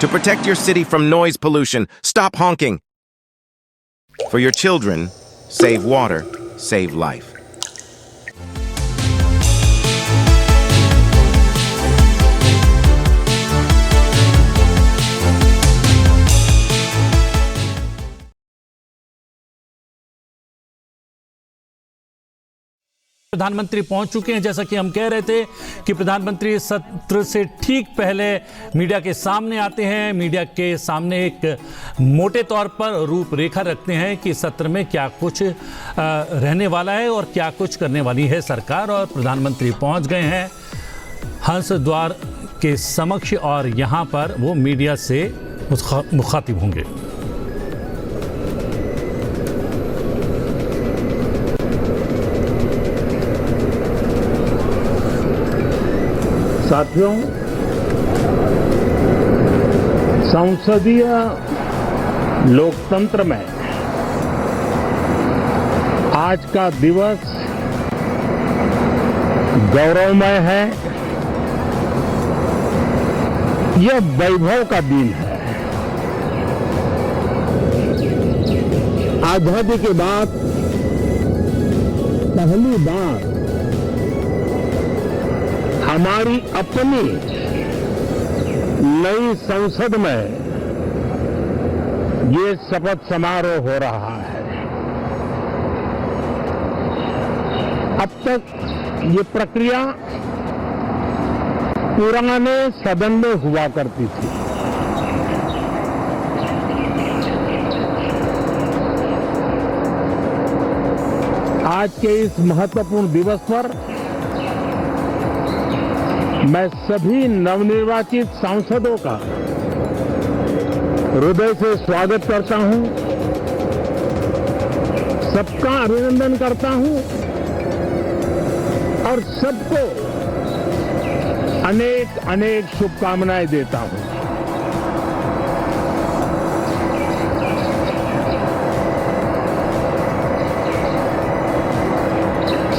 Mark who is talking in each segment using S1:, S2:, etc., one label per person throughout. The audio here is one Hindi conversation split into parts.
S1: To protect your city from noise pollution, stop honking. For your children, save water, save life.
S2: प्रधानमंत्री पहुंच चुके हैं। जैसा कि हम कह रहे थे कि प्रधानमंत्री सत्र से ठीक पहले मीडिया के सामने आते हैं, मीडिया के सामने एक मोटे तौर पर रूपरेखा रखते हैं कि सत्र में क्या कुछ रहने वाला है और क्या कुछ करने वाली है सरकार। और प्रधानमंत्री पहुंच गए हैं हंस द्वार के समक्ष और यहां पर वो मीडिया से मुखातिब होंगे।
S3: साथियों, संसदीय लोकतंत्र में आज का दिवस गौरवमय है। यह वैभव का दिन है। आजादी के बाद पहली बार हमारी अपनी नई संसद में ये शपथ समारोह हो रहा है। अब तक ये प्रक्रिया पुराने सदन में हुआ करती थी। आज के इस महत्वपूर्ण दिवस पर मैं सभी नवनिर्वाचित सांसदों का हृदय से स्वागत करता हूं, सबका अभिनंदन करता हूं और सबको अनेक अनेक शुभकामनाएं देता हूं।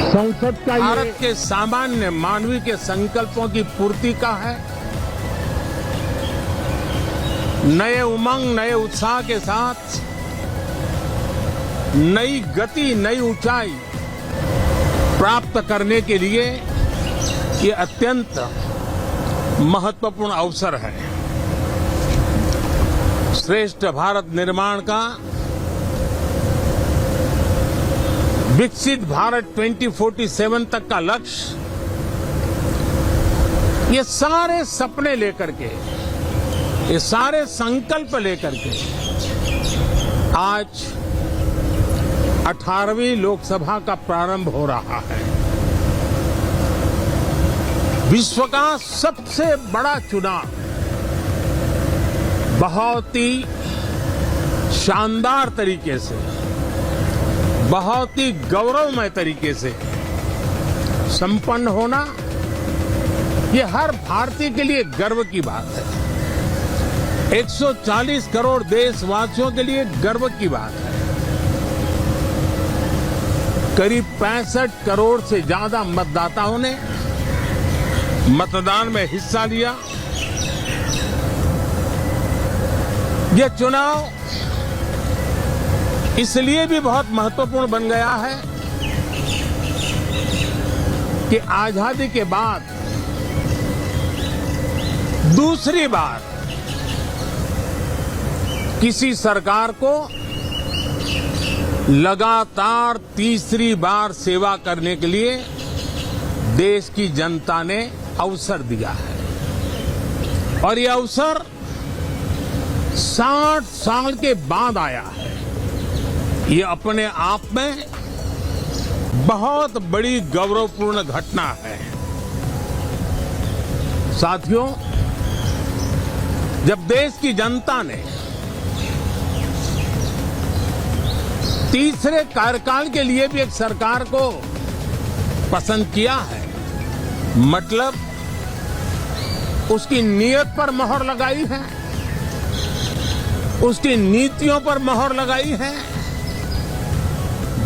S3: संसद का
S4: भारत के सामान्य मानवीय के संकल्पों की पूर्ति का है। नए उमंग, नए उत्साह के साथ नई गति, नई ऊंचाई प्राप्त करने के लिए ये अत्यंत महत्वपूर्ण अवसर है। श्रेष्ठ भारत निर्माण का, विकसित भारत 2047 तक का लक्ष्य, ये सारे सपने लेकर के, ये सारे संकल्प लेकर के आज 18वीं लोकसभा का प्रारंभ हो रहा है। विश्व का सबसे बड़ा चुनाव बहुत ही शानदार तरीके से, बहुत ही गौरवमय तरीके से संपन्न होना, ये हर भारतीय के लिए गर्व की बात है। 140 करोड़ देशवासियों के लिए गर्व की बात है। करीब 65 करोड़ से ज्यादा मतदाताओं ने मतदान में हिस्सा लिया। यह चुनाव इसलिए भी बहुत महत्वपूर्ण बन गया है कि आजादी के बाद दूसरी बार किसी सरकार को लगातार तीसरी बार सेवा करने के लिए देश की जनता ने अवसर दिया है। और यह अवसर 60 साल के बाद आया है। ये अपने आप में बहुत बड़ी गौरवपूर्ण घटना है। साथियों, जब देश की जनता ने तीसरे कार्यकाल के लिए भी एक सरकार को पसंद किया है, मतलब उसकी नीयत पर मोहर लगाई है, उसकी नीतियों पर मोहर लगाई है,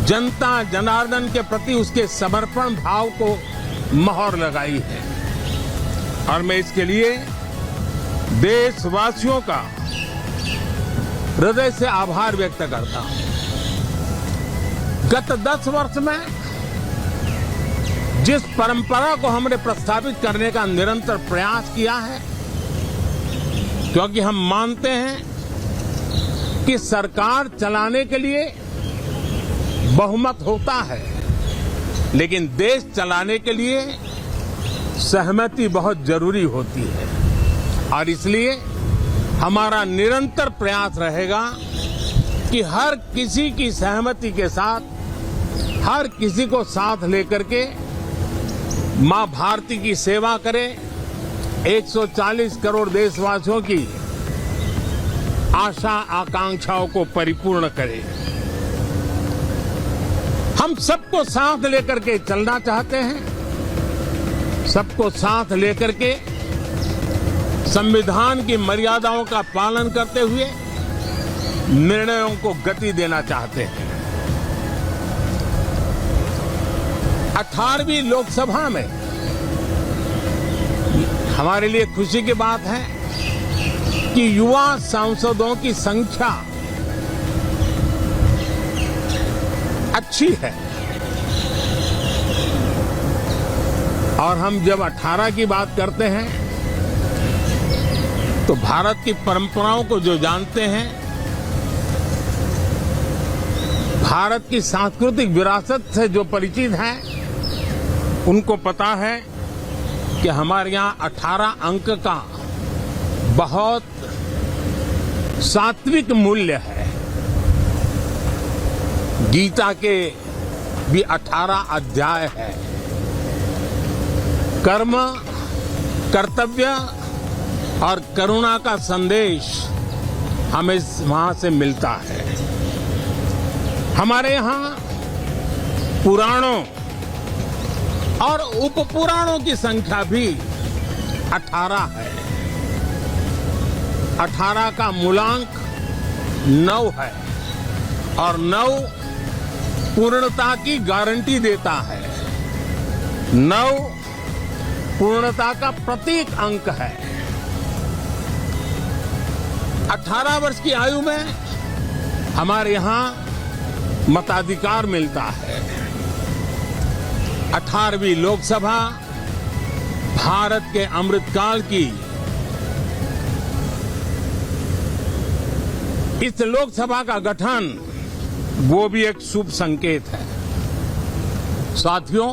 S4: जनता जनार्दन के प्रति उसके समर्पण भाव को मोहर लगाई है। और मैं इसके लिए देशवासियों का हृदय से आभार व्यक्त करता हूं। गत 10 वर्ष में जिस परंपरा को हमने प्रस्तावित करने का निरंतर प्रयास किया है, क्योंकि हम मानते हैं कि सरकार चलाने के लिए बहुमत होता है, लेकिन देश चलाने के लिए सहमति बहुत जरूरी होती है। और इसलिए हमारा निरंतर प्रयास रहेगा कि हर किसी की सहमति के साथ, हर किसी को साथ लेकर के मां भारती की सेवा करें, 140 करोड़ देशवासियों की आशा आकांक्षाओं को परिपूर्ण करें। हम सबको साथ लेकर के चलना चाहते हैं, सबको साथ लेकर के संविधान की मर्यादाओं का पालन करते हुए निर्णयों को गति देना चाहते हैं। 18वीं लोकसभा में हमारे लिए खुशी की बात है कि युवा सांसदों की संख्या अच्छी है। और हम जब 18 की बात करते हैं तो भारत की परंपराओं को जो जानते हैं, भारत की सांस्कृतिक विरासत से जो परिचित हैं, उनको पता है कि हमारे यहाँ 18 अंक का बहुत सात्विक मूल्य है। गीता के भी 18 अध्याय है। कर्म, कर्तव्य और करुणा का संदेश हमें वहां से मिलता है। हमारे यहाँ पुराणों और उपपुराणों की संख्या भी 18 है। 18 का मूलांक 9 है और 9 पूर्णता की गारंटी देता है। 9 पूर्णता का प्रतीक अंक है। 18 वर्ष की आयु में हमारे यहाँ मताधिकार मिलता है। 18वीं लोकसभा भारत के अमृतकाल की इस लोकसभा का गठन वो भी एक शुभ संकेत है। साथियों,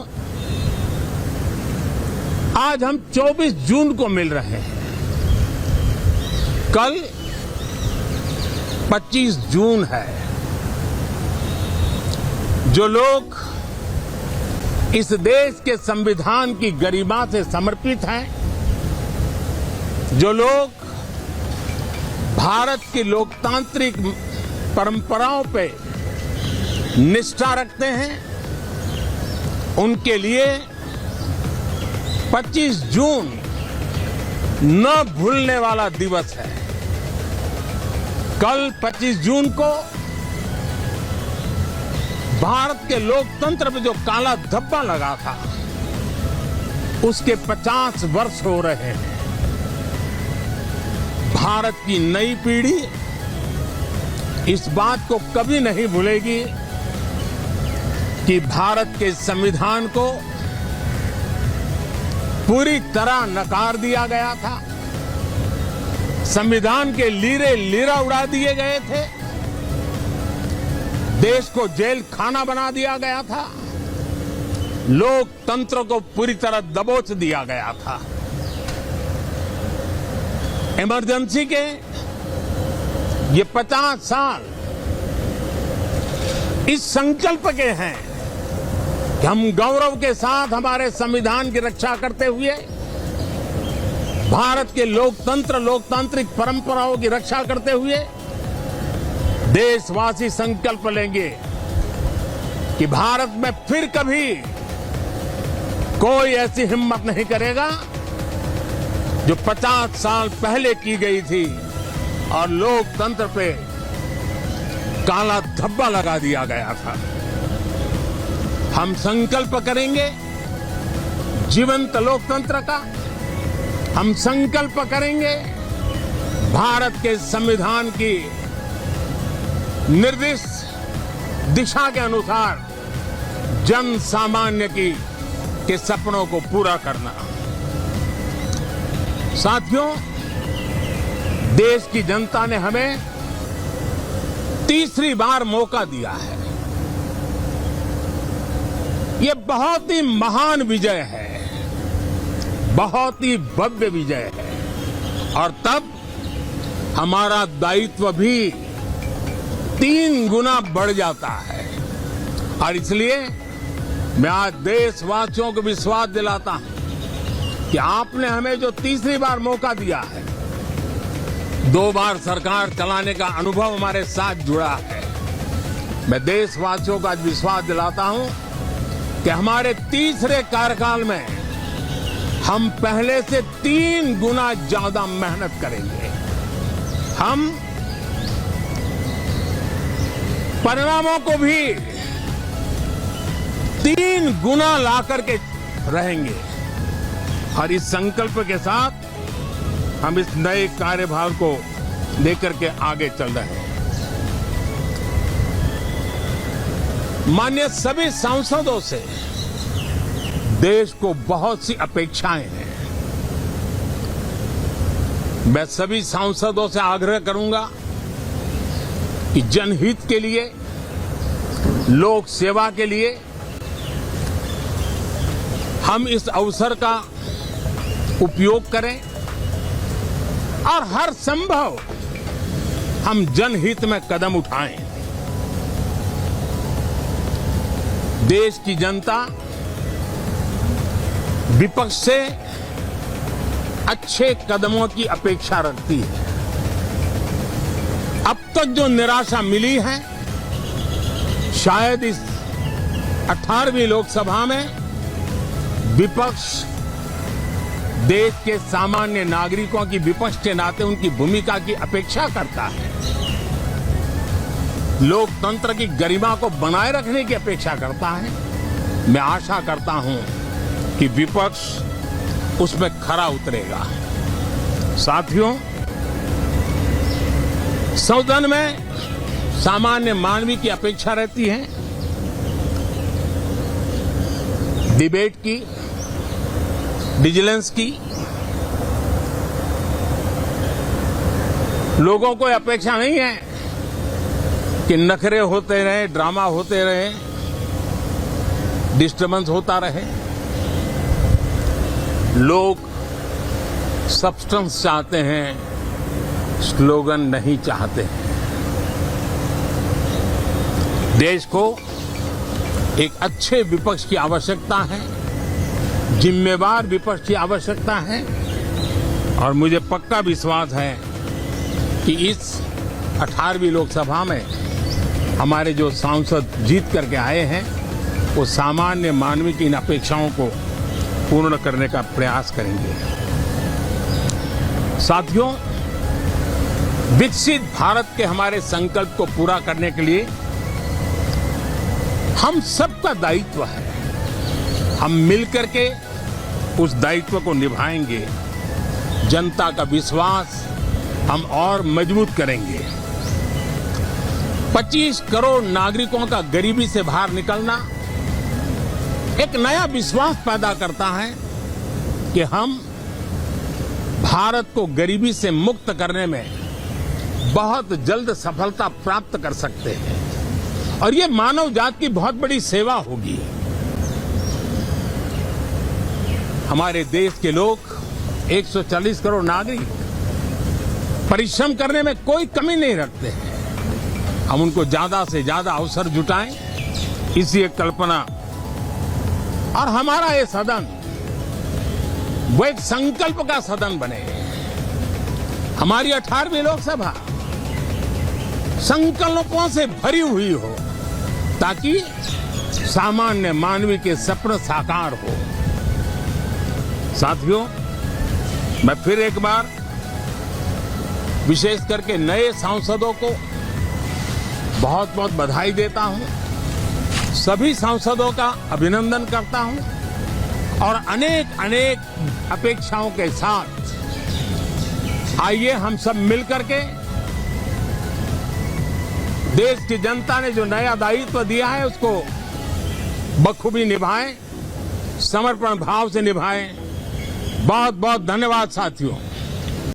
S4: आज हम 24 जून को मिल रहे हैं। कल 25 जून है। जो लोग इस देश के संविधान की गरिमा से समर्पित हैं, जो लोग भारत की लोकतांत्रिक परंपराओं पे निष्ठा रखते हैं, उनके लिए 25 जून न भूलने वाला दिवस है। कल 25 जून को भारत के लोकतंत्र पे जो काला धब्बा लगा था, उसके 50 वर्ष हो रहे हैं। भारत की नई पीढ़ी इस बात को कभी नहीं भूलेगी कि भारत के संविधान को पूरी तरह नकार दिया गया था। संविधान के लीरे लीरा उड़ा दिए गए थे। देश को जेल खाना बना दिया गया था। लोकतंत्र को पूरी तरह दबोच दिया गया था। इमरजेंसी के ये 50 साल इस संकल्प के हैं कि हम गौरव के साथ हमारे संविधान की रक्षा करते हुए भारत के लोकतंत्र, लोकतांत्रिक परंपराओं की रक्षा करते हुए देशवासी संकल्प लेंगे कि भारत में फिर कभी कोई ऐसी हिम्मत नहीं करेगा जो 50 साल पहले की गई थी और लोकतंत्र पे काला धब्बा लगा दिया गया था। हम संकल्प करेंगे जीवंत लोकतंत्र का। हम संकल्प करेंगे भारत के संविधान की निर्दिष्ट दिशा के अनुसार जन सामान्य के सपनों को पूरा करना। साथियों, देश की जनता ने हमें तीसरी बार मौका दिया है। ये बहुत ही महान विजय है, बहुत ही भव्य विजय है, और तब हमारा दायित्व भी 3 गुना बढ़ जाता है। और इसलिए मैं आज देशवासियों को विश्वास दिलाता हूं कि आपने हमें जो तीसरी बार मौका दिया है, 2 बार सरकार चलाने का अनुभव हमारे साथ जुड़ा है। मैं देशवासियों को आज विश्वास दिलाता हूं कि हमारे तीसरे कार्यकाल में हम पहले से 3 गुना ज्यादा मेहनत करेंगे। हम परिणामों को भी 3 गुना ला करके रहेंगे। और इस संकल्प के साथ हम इस नए कार्यभार को लेकर के आगे चल रहे हैं। माननीय सभी सांसदों से देश को बहुत सी अपेक्षाएं हैं। मैं सभी सांसदों से आग्रह करूंगा कि जनहित के लिए, लोक सेवा के लिए हम इस अवसर का उपयोग करें और हर संभव हम जनहित में कदम उठाएं। देश की जनता विपक्ष से अच्छे कदमों की अपेक्षा रखती है। अब तक जो निराशा मिली है, शायद इस 18वीं लोकसभा में विपक्ष देश के सामान्य नागरिकों की विपक्ष के नाते उनकी भूमिका की अपेक्षा करता है, लोकतंत्र की गरिमा को बनाए रखने की अपेक्षा करता है। मैं आशा करता हूं कि विपक्ष उसमें खरा उतरेगा। साथियों, सदन में सामान्य मानवीय की अपेक्षा रहती है डिबेट की, विजिलेंस की। लोगों को अपेक्षा नहीं है कि नखरे होते रहे, ड्रामा होते रहे, डिस्टर्बेंस होता रहे। लोग सब्सटेंस चाहते हैं, स्लोगन नहीं चाहते हैं। देश को एक अच्छे विपक्ष की आवश्यकता है, जिम्मेवार विपक्ष की आवश्यकता है। और मुझे पक्का विश्वास है कि इस 18वीं लोकसभा में हमारे जो सांसद जीत करके आए हैं, वो सामान्य मानवीय की इन अपेक्षाओं को पूर्ण करने का प्रयास करेंगे। साथियों, विकसित भारत के हमारे संकल्प को पूरा करने के लिए हम सबका दायित्व है। हम मिलकर के उस दायित्व को निभाएंगे। जनता का विश्वास हम और मजबूत करेंगे। 25 करोड़ नागरिकों का गरीबी से बाहर निकलना एक नया विश्वास पैदा करता है कि हम भारत को गरीबी से मुक्त करने में बहुत जल्द सफलता प्राप्त कर सकते हैं। और ये मानव जाति की बहुत बड़ी सेवा होगी। हमारे देश के लोग 140 करोड़ नागरिक परिश्रम करने में कोई कमी नहीं रखते हैं। हम उनको ज्यादा से ज्यादा अवसर जुटाएं, इसी एक कल्पना। और हमारा ये सदन वो एक संकल्प का सदन बने। हमारी 18वीं लोकसभा संकल्पों से भरी हुई हो, ताकि सामान्य मानवीय के सपने साकार हो। साथियों, मैं फिर एक बार विशेष करके नए सांसदों को बहुत बहुत बधाई देता हूं। सभी सांसदों का अभिनंदन करता हूं और अनेक अनेक अपेक्षाओं के साथ आइए हम सब मिलकर के देश की जनता ने जो नया दायित्व दिया है उसको बखूबी निभाएं, समर्पण भाव से निभाएं। बहुत बहुत धन्यवाद साथियों।